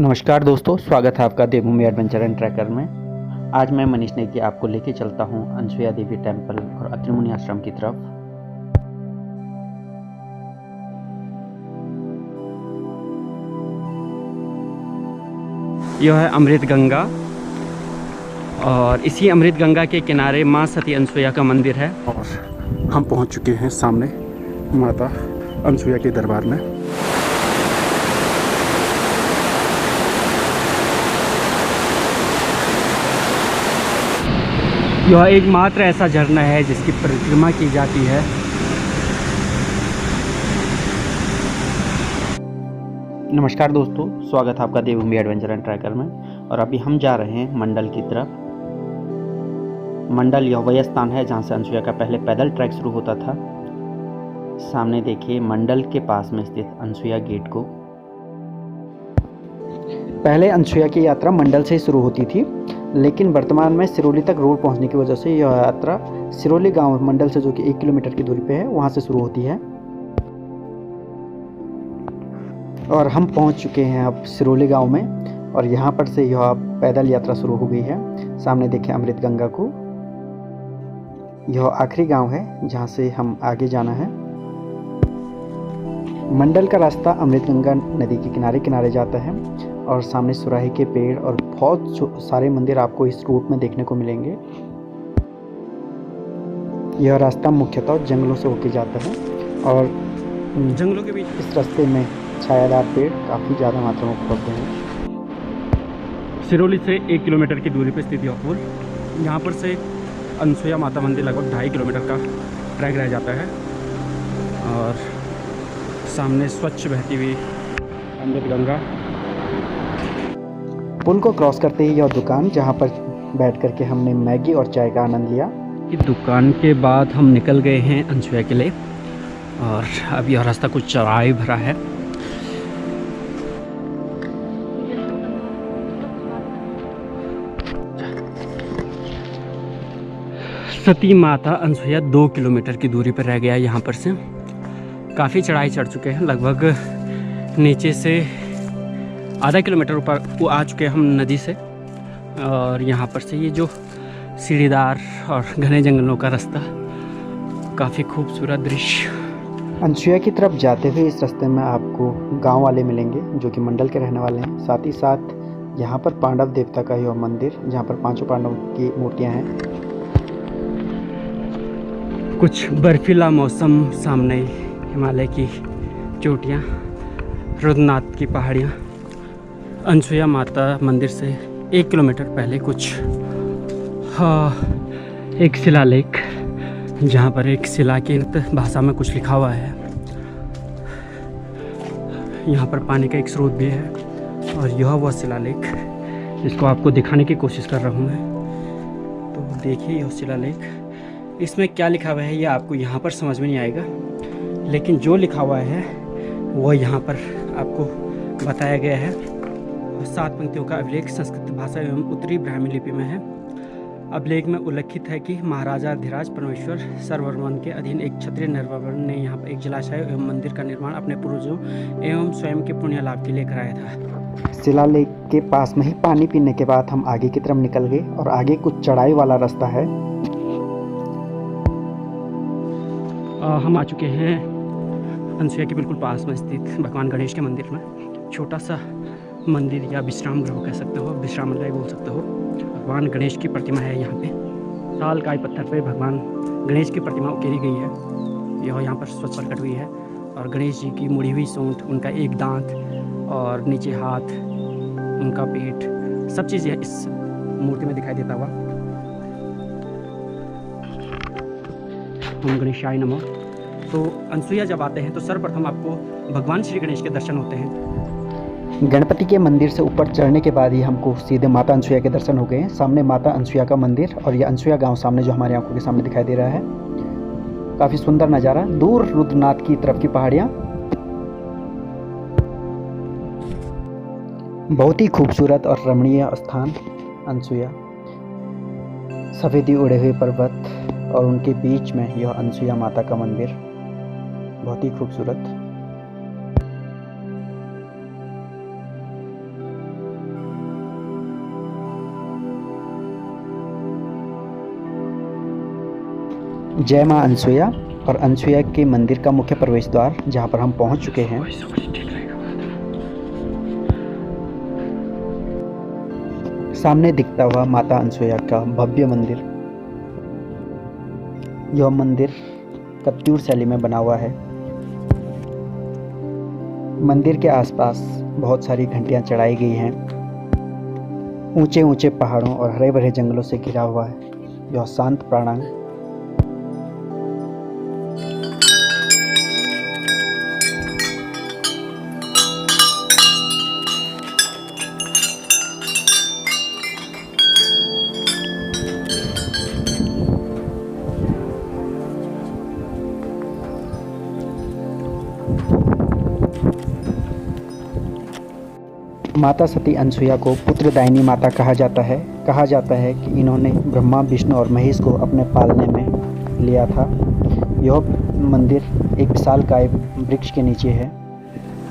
नमस्कार दोस्तों, स्वागत है आपका देवभूमि एडवेंचर एंड ट्रैकर में। आज मैं मनीष नेगी आपको लेके चलता हूँ अनसुया देवी टेम्पल और अत्रि मुनि आश्रम की तरफ। यह है अमृत गंगा और इसी अमृत गंगा के किनारे माँ सती अनसुया का मंदिर है। और हम पहुंच चुके हैं सामने माता अनसुया के दरबार में। यह एकमात्र ऐसा झरना है जिसकी परिक्रमा की जाती है। नमस्कार दोस्तों, स्वागत है आपका देवभूमि एडवेंचर एंड ट्रैकर में। और अभी हम जा रहे हैं मंडल की तरफ। मंडल यह वह स्थान है जहाँ से अनसुया का पहले पैदल ट्रैक शुरू होता था। सामने देखिए मंडल के पास में स्थित अनसुया गेट को। पहले अनसुया की यात्रा मंडल से ही शुरू होती थी, लेकिन वर्तमान में सिरोली तक रोड पहुंचने की वजह से यह यात्रा सिरोली गांव मंडल से जो कि 1 किलोमीटर की दूरी पे है वहां से शुरू होती है। और हम पहुंच चुके हैं अब सिरोली गांव में और यहां पर से यह पैदल यात्रा शुरू हो गई है। सामने देखें अमृत गंगा को। यह आखिरी गांव है जहां से हम आगे जाना है। मंडल का रास्ता अमृत गंगा नदी के किनारे किनारे जाता है और सामने सुराही के पेड़ और बहुत सारे मंदिर आपको इस रूट में देखने को मिलेंगे। यह रास्ता मुख्यतः जंगलों से होकर जाता है और जंगलों के बीच इस रास्ते में छायादार पेड़ काफ़ी ज़्यादा मात्रा में उपलब्ध हैं। सिरोली से 1 किलोमीटर की दूरी पर स्थित यह पुल, यहाँ पर से अनसुया माता मंदिर लगभग 2.5 किलोमीटर का ट्रैक रह जाता है। और सामने स्वच्छ बहती हुई अमृत गंगा। पुल को क्रॉस करते ही यह दुकान जहाँ पर बैठ करके हमने मैगी और चाय का आनंद लिया। इस दुकान के बाद हम निकल गए हैं अनसुया के लिए और अब यह रास्ता कुछ चौराहे भरा है। सती माता अनसुया 2 किलोमीटर की दूरी पर रह गया है। यहाँ पर से काफ़ी चढ़ाई चढ़ चुके हैं, लगभग नीचे से आधा किलोमीटर ऊपर आ चुके हैं हम नदी से। और यहाँ पर से ये जो सीढ़ीदार और घने जंगलों का रास्ता, काफ़ी खूबसूरत दृश्य। अनसुया की तरफ जाते हुए इस रास्ते में आपको गांव वाले मिलेंगे जो कि मंडल के रहने वाले हैं। साथ ही साथ यहाँ पर पांडव देवता का यह मंदिर जहाँ पर 5 पांडव की मूर्तियाँ हैं। कुछ बर्फीला मौसम, सामने हिमालय की चोटियाँ, रुद्रनाथ की पहाड़ियाँ। अनसुया माता मंदिर से 1 किलोमीटर पहले कुछ एक शिलालेख, जहाँ पर एक शिला की भाषा में कुछ लिखा हुआ है। यहाँ पर पानी का एक स्रोत भी है और यह वह शिलालेख जिसको आपको दिखाने की कोशिश कर रहा हूँ मैं। तो देखिए यह शिलालेख, इसमें क्या लिखा हुआ है ये आपको यहाँ पर समझ में नहीं आएगा, लेकिन जो लिखा हुआ है वह यहाँ पर आपको बताया गया है। 7 पंक्तियों का अभिलेख संस्कृत भाषा एवं उत्तरी ब्राह्मी लिपि में है। अभिलेख में उल्लिखित है कि महाराजा अधिराज परमेश्वर सर्ववर्मन के अधीन एक क्षत्रिय नरवर्मन ने यहाँ पर एक जलाशय एवं मंदिर का निर्माण अपने पूर्वजों एवं स्वयं के पुण्य लाभ के लिए कराया था। शिलालेख के पास में ही पानी पीने के बाद हम आगे की तरफ निकल गए और आगे कुछ चढ़ाई वाला रास्ता है। हम आ चुके हैं अनसुया के बिल्कुल पास में स्थित भगवान गणेश के मंदिर में। छोटा सा मंदिर या विश्राम गृह कह सकते हो, विश्रामालय बोल सकते हो। भगवान गणेश की प्रतिमा है यहाँ पे। साल काय पत्थर पे भगवान गणेश की प्रतिमा उकेरी गई है। यह यहाँ पर स्वच्छ प्रकट हुई है और गणेश जी की मुड़ी हुई सूंड, उनका एक दांत और नीचे हाथ, उनका पेट, सब चीज़ इस मूर्ति में दिखाई देता हुआ। ओम गणेशाय नमः। तो अनसुया जब आते हैं तो सर्वप्रथम आपको भगवान श्री गणेश के दर्शन होते हैं। गणपति के मंदिर से ऊपर चढ़ने के बाद ही हमको सीधे माता अनसुया के दर्शन हो गए। सामने माता अनसुया का मंदिर और ये अनसुया गांव सामने जो हमारी आंखों के सामने दिखाई दे रहा है। काफ़ी सुंदर नज़ारा, दूर रुद्रनाथ की तरफ की पहाड़ियाँ, बहुत ही खूबसूरत और रमणीय स्थान अनसुया। सफ़ेदी उड़े हुए पर्वत और उनके बीच में यह अनसुया माता का मंदिर, बहुत ही खूबसूरत। जय माँ अनसुया और अनसुया के मंदिर का मुख्य प्रवेश द्वार जहाँ पर हम पहुँच चुके हैं। सामने दिखता हुआ माता अनसुया का भव्य मंदिर। यह मंदिर कत्यूर शैली में बना हुआ है। मंदिर के आसपास बहुत सारी घंटियां चढ़ाई गई हैं। ऊंचे ऊंचे पहाड़ों और हरे भरे जंगलों से घिरा हुआ है यह शांत प्रांगण। माता सती अनसुया को पुत्रदायिनी माता कहा जाता है। कहा जाता है कि इन्होंने ब्रह्मा, विष्णु और महेश को अपने पालने में लिया था। यह मंदिर एक विशालकाय वृक्ष के नीचे है।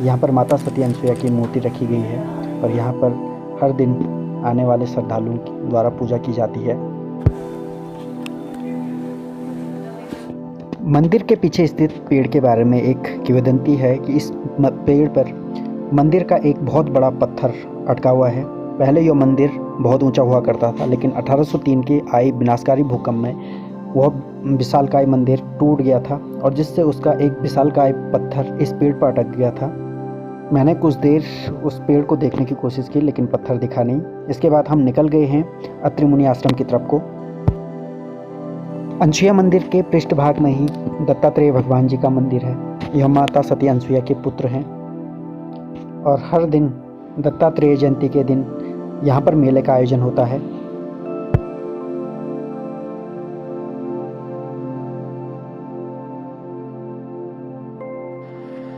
यहाँ पर माता सती अनसुया की मूर्ति रखी गई है और यहाँ पर हर दिन आने वाले श्रद्धालुओं द्वारा पूजा की जाती है। मंदिर के पीछे स्थित पेड़ के बारे में एक किंवदंती है कि इस पेड़ पर मंदिर का एक बहुत बड़ा पत्थर अटका हुआ है। पहले यह मंदिर बहुत ऊंचा हुआ करता था, लेकिन 1803 के आई विनाशकारी भूकंप में वह विशालकाय मंदिर टूट गया था और जिससे उसका एक विशालकाय पत्थर इस पेड़ पर अटक गया था। मैंने कुछ देर उस पेड़ को देखने की कोशिश की, लेकिन पत्थर दिखा नहीं। इसके बाद हम निकल गए हैं अत्रि मुनि आश्रम की तरफ को। अनसुया मंदिर के पृष्ठभाग में ही दत्तात्रेय भगवान जी का मंदिर है। यह माता सती अनसुया के पुत्र हैं और हर दिन दत्तात्रेय जयंती के दिन यहाँ पर मेले का आयोजन होता है।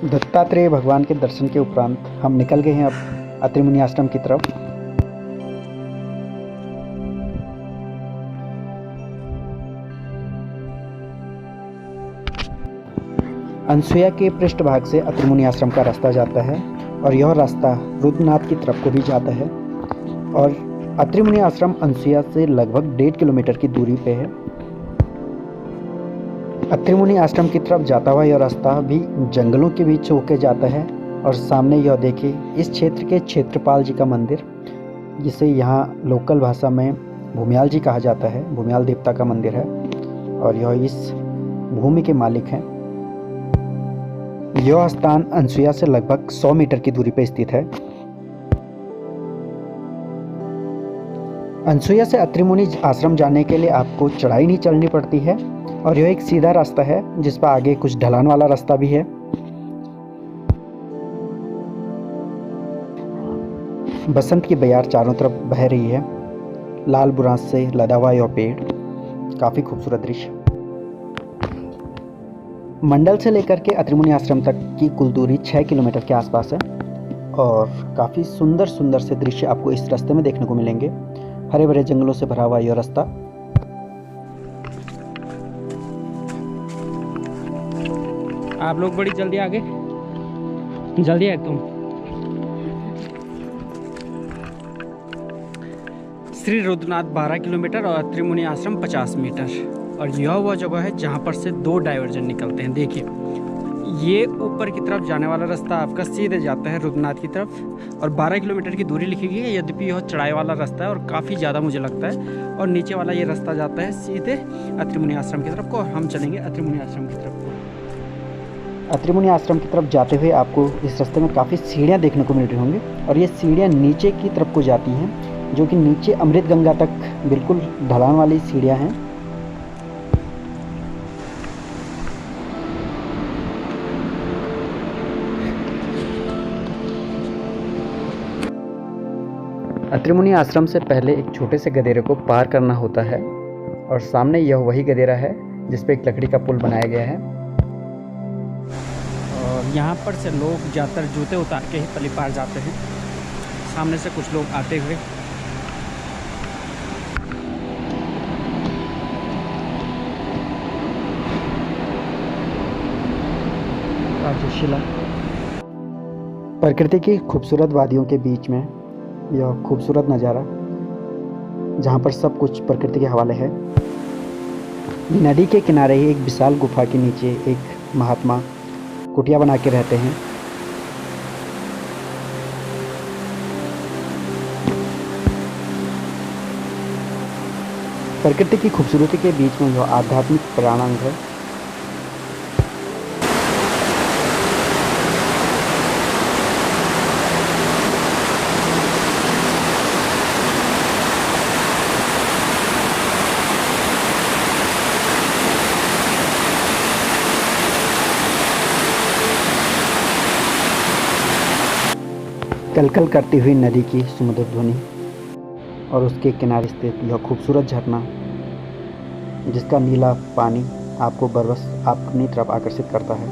दत्तात्रेय भगवान के दर्शन के उपरांत हम निकल गए हैं अब अत्रि मुनि आश्रम की तरफ। अनसुया के पृष्ठभाग से अत्रि मुनि आश्रम का रास्ता जाता है और यह रास्ता रुद्रनाथ की तरफ को भी जाता है और अत्रि मुनि आश्रम अनसुया से लगभग 1.5 किलोमीटर की दूरी पे है। अत्रि मुनि आश्रम की तरफ जाता हुआ यह रास्ता भी जंगलों के बीच होकर जाता है और सामने यह देखिए इस क्षेत्र के क्षेत्रपाल जी का मंदिर, जिसे यहाँ लोकल भाषा में भूमियाल जी कहा जाता है। भूमियाल देवता का मंदिर है और यह इस भूमि के मालिक हैं। यह स्थान अनसुया से लगभग 100 मीटर की दूरी पर स्थित है। अनसुया से अत्रि मुनि आश्रम जाने के लिए आपको चढ़ाई नहीं चढ़नी पड़ती है और यह एक सीधा रास्ता है जिस पर आगे कुछ ढलान वाला रास्ता भी है। बसंत की बयार चारों तरफ बह रही है। लाल बुरांस से लदा हुआ यह पेड़, काफ़ी खूबसूरत दृश्य। मंडल से लेकर के अत्रि मुनि आश्रम तक की कुल दूरी 6 किलोमीटर के आसपास है और काफ़ी सुंदर सुंदर से दृश्य आपको इस रास्ते में देखने को मिलेंगे। हरे भरे जंगलों से भरा हुआ यह रास्ता। आप लोग बड़ी जल्दी आगे, जल्दी आए तुम। श्री रुद्रनाथ 12 किलोमीटर और अत्रि मुनि आश्रम 50 मीटर। और यह वह जगह है जहाँ पर से 2 डाइवर्जन निकलते हैं। देखिए ये ऊपर की तरफ जाने वाला रास्ता आपका सीधे जाता है रुद्रनाथ की तरफ और 12 किलोमीटर की दूरी लिखी गई है, यद्यपि यह चढ़ाई वाला रास्ता है और काफ़ी ज़्यादा मुझे लगता है। और नीचे वाला ये रास्ता जाता है सीधे अत्रि मुनि आश्रम की तरफ को और हम चलेंगे अत्रि मुनि आश्रम की तरफ को। अत्रि मुनि आश्रम की तरफ जाते हुए आपको इस रास्ते में काफ़ी सीढ़ियाँ देखने को मिल रही होंगी और ये सीढ़ियाँ नीचे की तरफ को जाती हैं, जो कि नीचे अमृत गंगा तक बिल्कुल ढलान वाली सीढ़ियाँ हैं। अत्रि मुनि आश्रम से पहले एक छोटे से गदेरे को पार करना होता है और सामने यह वही गदेरा है जिस पे एक लकड़ी का पुल बनाया गया है। और यहाँ पर से लोग ज़्यादातर जूते उतार के ही पली पार जाते हैं। सामने से कुछ लोग आते हुए राजशिला। प्रकृति की खूबसूरत वादियों के बीच में यह खूबसूरत नज़ारा, जहाँ पर सब कुछ प्रकृति के हवाले है। नदी के किनारे ही एक विशाल गुफा के नीचे एक महात्मा कुटिया बना के रहते हैं। प्रकृति की खूबसूरती के बीच में यह आध्यात्मिक प्राणांग है। कलकल करती हुई नदी की सुमधुर ध्वनि और उसके किनारे स्थित यह खूबसूरत झरना, जिसका नीला पानी आपको बरबस अपनी तरफ आकर्षित करता है।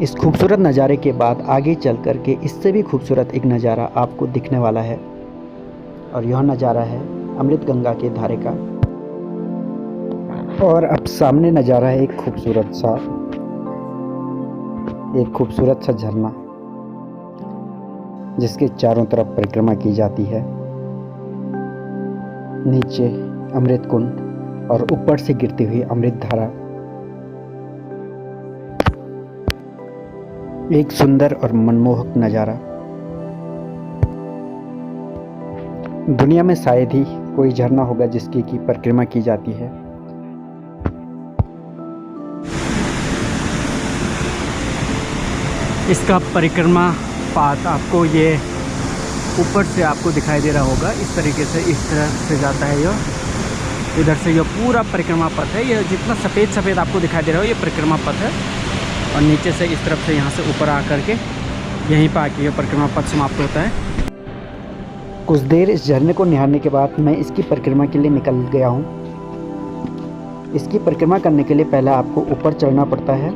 इस खूबसूरत नज़ारे के बाद आगे चल कर के इससे भी खूबसूरत एक नज़ारा आपको दिखने वाला है, और यह नज़ारा है अमृत गंगा के धारे का। और अब सामने नज़ारा है एक खूबसूरत सा झरना, जिसके चारों तरफ परिक्रमा की जाती है। नीचे अमृत कुंड और ऊपर से गिरती हुई अमृत धारा। एक सुंदर और मनमोहक नज़ारा। दुनिया में शायद ही कोई झरना होगा जिसकी की परिक्रमा की जाती है। इसका परिक्रमा पाथ आपको ये ऊपर से आपको दिखाई दे रहा होगा। इस तरीके से इस तरह से जाता है यह। इधर से यह पूरा परिक्रमा पथ है। यह जितना सफ़ेद आपको दिखाई दे रहा हो, ये परिक्रमा पथ है। और नीचे से इस तरफ से यहाँ से ऊपर आकर के यहीं पर आके यह परिक्रमा पथ समाप्त होता है। कुछ देर इस झरने को निहारने के बाद मैं इसकी परिक्रमा के लिए निकल गया हूँ। इसकी परिक्रमा करने के लिए पहले आपको ऊपर चढ़ना पड़ता है।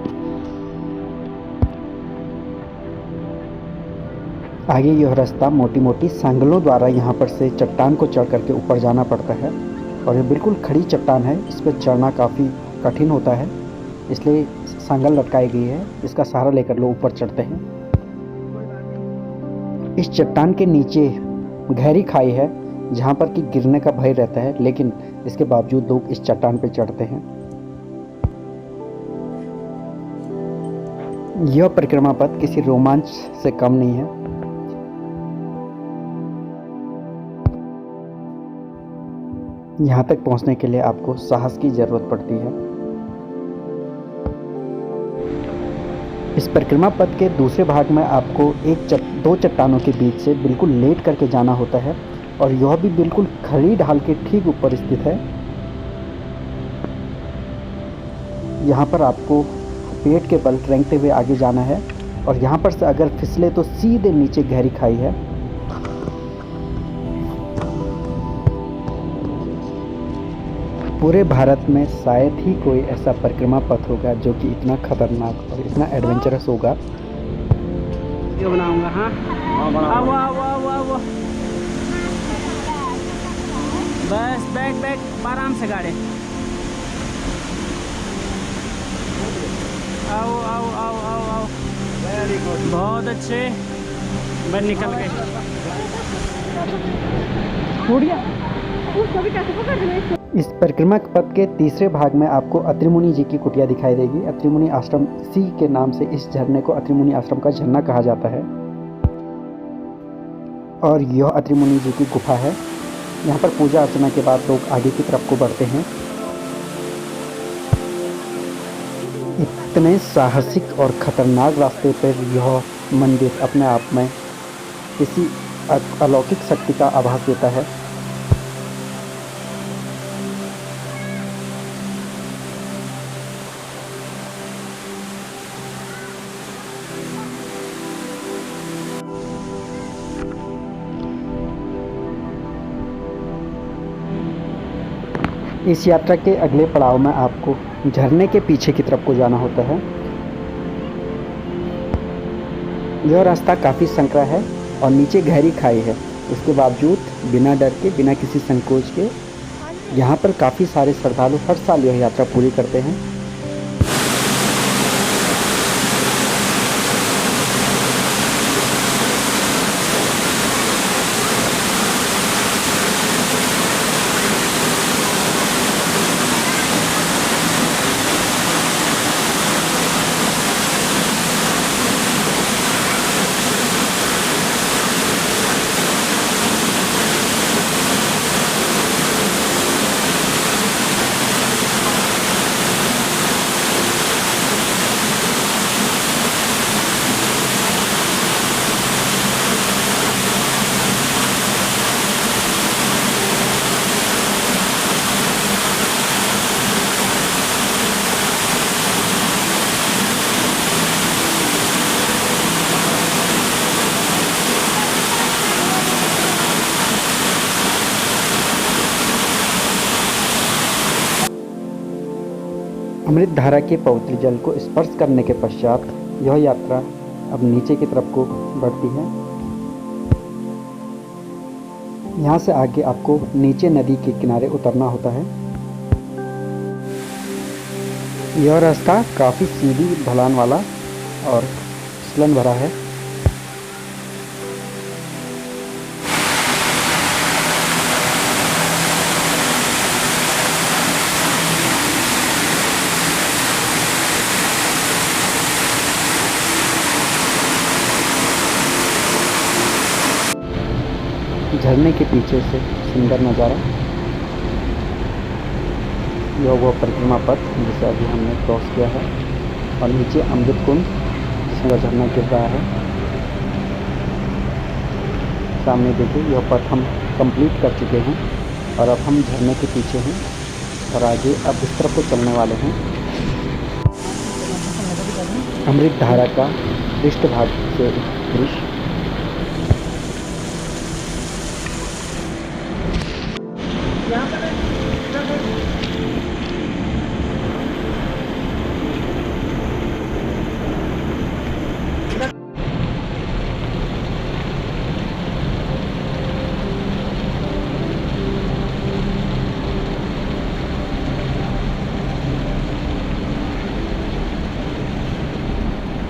आगे यह रास्ता मोटी मोटी सांगलों द्वारा यहाँ पर से चट्टान को चढ़ करके ऊपर जाना पड़ता है, और यह बिल्कुल खड़ी चट्टान है। इस पर चढ़ना काफ़ी कठिन होता है, इसलिए सांगल लटकाई गई है। इसका सहारा लेकर लोग ऊपर चढ़ते हैं। इस चट्टान के नीचे गहरी खाई है, जहाँ पर कि गिरने का भय रहता है, लेकिन इसके बावजूद लोग इस चट्टान पर चढ़ते हैं। यह परिक्रमा पथ किसी रोमांच से कम नहीं है। यहाँ तक पहुँचने के लिए आपको साहस की जरूरत पड़ती है। इस परिक्रमा पथ के दूसरे भाग में आपको दो चट्टानों के बीच से बिल्कुल लेट करके जाना होता है, और यह भी बिल्कुल खड़ी ढाल के ठीक ऊपर स्थित है। यहाँ पर आपको पेट के बल रेंगते हुए आगे जाना है, और यहाँ पर से अगर फिसले तो सीधे नीचे गहरी खाई है। पूरे भारत में शायद ही कोई ऐसा परिक्रमा पथ होगा जो कि इतना खतरनाक और इतना एडवेंचरस होगा। ये बनाऊंगा। हाँ, आओ आओ आओ आओ, बस बैठ आराम से गाड़ी। आओ आओ आओ आओ आओ, वेरी गुड, बहुत अच्छे। मैं निकल गए। इस परिक्रमा पथ के तीसरे भाग में आपको अत्रि मुनि जी की कुटिया दिखाई देगी। अत्रि मुनि आश्रम, इसी के नाम से इस झरने को अत्रि मुनि आश्रम का झरना कहा जाता है। और यह अत्रि मुनि जी की गुफा है। यहाँ पर पूजा अर्चना के बाद लोग आगे की तरफ को बढ़ते हैं। इतने साहसिक और खतरनाक रास्ते पर यह मंदिर अपने आप में किसी अलौकिक शक्ति का आभास देता है। इस यात्रा के अगले पड़ाव में आपको झरने के पीछे की तरफ को जाना होता है। यह रास्ता काफ़ी संकरा है और नीचे गहरी खाई है। इसके बावजूद बिना डर के, बिना किसी संकोच के यहाँ पर काफ़ी सारे श्रद्धालु हर साल यह यात्रा पूरी करते हैं। अमृत धारा के पवित्र जल को स्पर्श करने के पश्चात यह यात्रा अब नीचे की तरफ को बढ़ती है। यहाँ से आगे आपको नीचे नदी के किनारे उतरना होता है। यह रास्ता काफ़ी सीधी ढलान वाला और फिसलन भरा है। झरने के पीछे से सुंदर नज़ारा। यह वो परिक्रमा पथ जिसे अभी हमने क्रॉस किया है और नीचे अमृत कुंड जिसमें झरना गिर रहा है। सामने देखिए यह पथ हम कंप्लीट कर चुके हैं और अब हम झरने के पीछे हैं और आगे अब इस तरफ को चलने वाले हैं। अमृत धारा का पृष्ठभाग से दृश्य।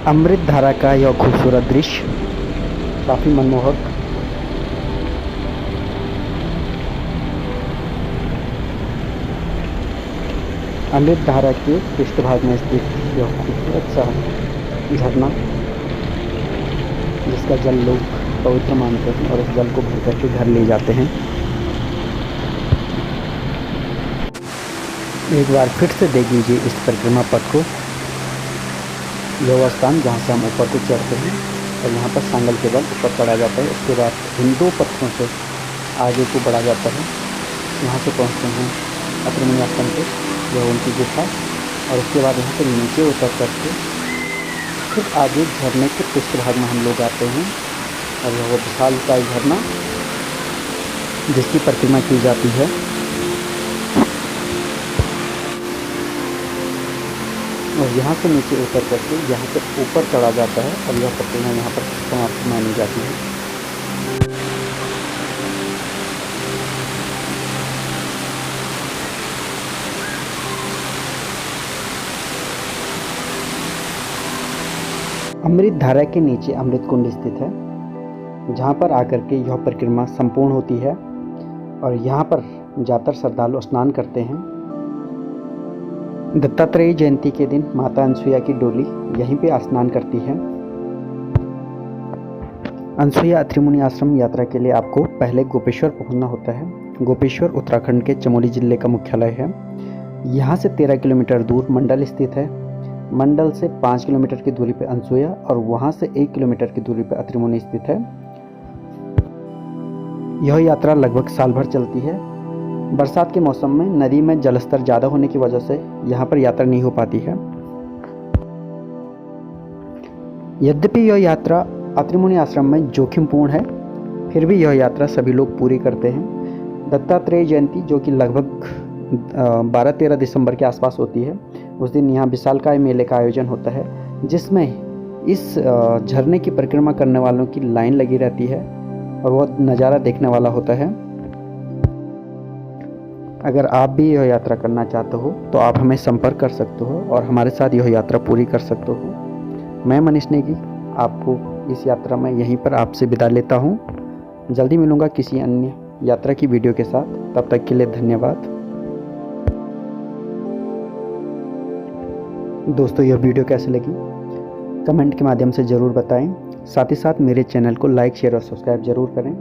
अमृत धारा का यह खूबसूरत दृश्य काफ़ी मनमोहक। अमृत धारा के पृष्ठभाग में स्थित यह खूबसूरत सा झरना जिसका जल लोग पवित्र मानते हैं और इस जल को भर करके घर ले जाते हैं। एक बार फिर से देख लीजिए इस परिक्रमा पथ को। यह वह स्थान जहाँ से हम ऊपर को चढ़ते हैं और यहाँ पर सांगल के बल ऊपर चढ़ा जाता है। उसके बाद इन दो पत्थरों से आगे को बढ़ा जाता है। यहाँ से पहुँचते हैं अत्रिमुनि आश्रम पे, यह उनकी गुफा, और उसके बाद यहाँ से नीचे उतर करके फिर आगे झरने के पृष्ठभाग में हम लोग आते हैं और यह वो विशालकाय झरना जिसकी परिक्रमा की जाती है। और यहाँ से नीचे उतर करके यहाँ से ऊपर चढ़ा जाता है और यह प्रतिमा यहाँ पर समाप्त मानी जाती है। अमृत धारा के नीचे अमृत कुंड स्थित है जहाँ पर आकर के यह परिक्रमा संपूर्ण होती है और यहाँ पर जाकर श्रद्धालु स्नान करते हैं। दत्तात्रेय जयंती के दिन माता अनसुईया की डोली यहीं पे स्नान करती है। अनसुईया अत्रिमुनि आश्रम यात्रा के लिए आपको पहले गोपेश्वर पहुंचना होता है। गोपेश्वर उत्तराखंड के चमोली जिले का मुख्यालय है। यहाँ से 13 किलोमीटर दूर मंडल स्थित है। मंडल से 5 किलोमीटर की दूरी पर अनसुईया और वहाँ से 1 किलोमीटर की दूरी पर अत्रिमुनि स्थित है। यह यात्रा लगभग साल भर चलती है। बरसात के मौसम में नदी में जलस्तर ज़्यादा होने की वजह से यहाँ पर यात्रा नहीं हो पाती है। यद्यपि यह यात्रा अत्रिमुनि आश्रम में जोखिमपूर्ण है, फिर भी यह यात्रा सभी लोग पूरी करते हैं। दत्तात्रेय जयंती जो कि लगभग 12-13 दिसंबर के आसपास होती है, उस दिन यहाँ विशालकाय मेले का आयोजन होता है जिसमें इस झरने की परिक्रमा करने वालों की लाइन लगी रहती है और वह नज़ारा देखने वाला होता है। अगर आप भी यह यात्रा करना चाहते हो तो आप हमें संपर्क कर सकते हो और हमारे साथ यह यात्रा पूरी कर सकते हो। मैं मनीष नेगी आपको इस यात्रा में यहीं पर आपसे विदा लेता हूँ। जल्दी मिलूँगा किसी अन्य यात्रा की वीडियो के साथ। तब तक के लिए धन्यवाद। दोस्तों यह वीडियो कैसी लगी कमेंट के माध्यम से ज़रूर बताएं। साथ ही साथ मेरे चैनल को लाइक शेयर और सब्सक्राइब ज़रूर करें।